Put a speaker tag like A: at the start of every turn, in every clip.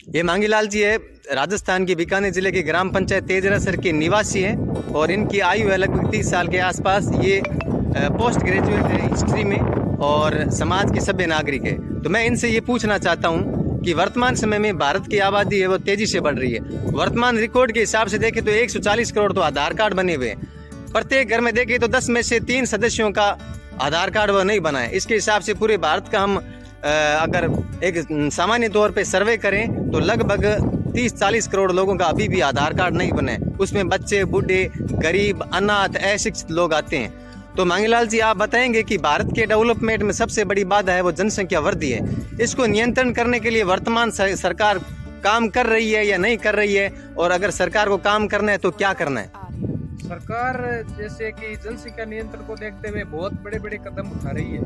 A: ये मांगीलाल जी है, राजस्थान के बीकानेर जिले के ग्राम पंचायत तेजरासर के निवासी हैं और इनकी आयु है लगभग 30 साल के आसपास। ये पोस्ट ग्रेजुएट है हिस्ट्री में और समाज के सभ्य नागरिक है। तो मैं इनसे ये पूछना चाहता हूँ कि वर्तमान समय में भारत की आबादी है वो तेजी से बढ़ रही है। वर्तमान रिकॉर्ड के हिसाब से देखें तो 140 करोड़ तो आधार कार्ड बने हुए हैं। प्रत्येक घर में देखें तो 10 में से 3 सदस्यों का आधार कार्ड वो नहीं बना है। इसके हिसाब से पूरे भारत का हम अगर एक सामान्य तौर पे सर्वे करें तो लगभग 30-40 करोड़ लोगों का अभी भी आधार कार्ड नहीं बने। उसमें बच्चे, बूढ़े, गरीब, अनाथ, अशिक्षित लोग आते हैं। तो मांगीलाल जी, आप बताएंगे कि भारत के डेवलपमेंट में सबसे बड़ी बाधा है वो जनसंख्या वृद्धि है। इसको नियंत्रण करने के लिए वर्तमान सरकार काम कर रही है या नहीं कर रही है, और अगर सरकार को काम करना है तो क्या करना है?
B: सरकार जैसे कि जनसंख्या नियंत्रण को देखते हुए बहुत बड़े बड़े कदम उठा रही है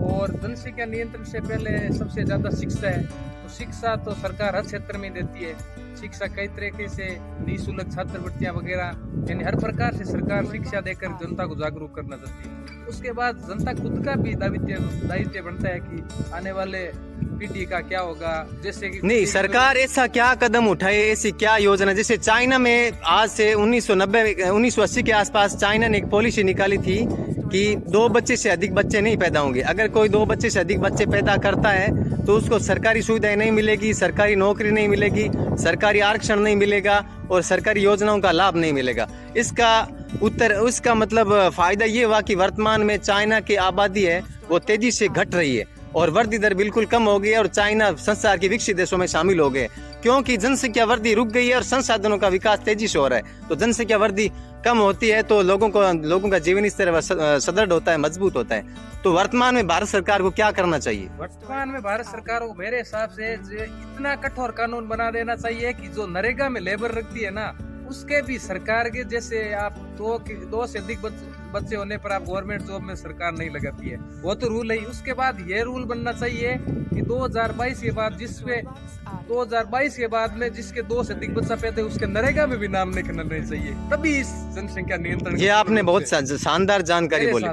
B: और जनसंख्या नियंत्रण से पहले सबसे ज्यादा शिक्षा है। तो शिक्षा तो सरकार हर क्षेत्र में देती है। शिक्षा कई तरीके से निःशुल्क छात्रवृत्तियां वगैरह, यानी हर प्रकार से सरकार शिक्षा देकर जनता को जागरूक करना चाहती है। उसके बाद जनता खुद का भी दायित्व बनता है कि आने वाले पीढ़ी का क्या होगा। जैसे कि
A: नहीं, सरकार ऐसा क्या कदम उठाए, ऐसी क्या योजना? जैसे चाइना में आज से 1980 के आसपास चाइना ने एक पॉलिसी निकाली थी कि 2 बच्चे से अधिक बच्चे नहीं पैदा होंगे। अगर कोई 2 बच्चे से अधिक बच्चे पैदा करता है तो उसको सरकारी सुविधाएं नहीं मिलेगी, सरकारी नौकरी नहीं मिलेगी, सरकारी आरक्षण नहीं मिलेगा और सरकारी योजनाओं का लाभ नहीं मिलेगा। उसका मतलब फायदा ये हुआ कि वर्तमान में चाइना की आबादी है वो तेजी से घट रही है और वृद्धि दर बिल्कुल कम हो गई है और चाइना संसार के विकसित देशों में शामिल हो गए, क्योंकि जनसंख्या वृद्धि रुक गई है और संसाधनों का विकास तेजी से हो रहा है। तो जनसंख्या वृद्धि कम होती है तो लोगों का जीवन स्तर सुदृढ़ होता है, मजबूत होता है। तो वर्तमान में भारत सरकार को क्या करना चाहिए?
B: वर्तमान में भारत सरकार को मेरे हिसाब से इतना कठोर कानून बना देना चाहिए कि जो नरेगा में लेबर रखती है ना, उसके भी सरकार के जैसे आप 2 से अधिक बच्चे होने पर आप गवर्नमेंट जॉब में सरकार नहीं लगाती है, वो तो रूल है। उसके बाद ये रूल बनना चाहिए कि 2022 के बाद 2022 के बाद में जिसके 2 से अधिक बच्चा पैदा है उसके नरेगा में भी नाम लिखना नहीं चाहिए, तभी इस जनसंख्या नियंत्रण।
A: ये आपने बहुत शानदार जानकारी बोली।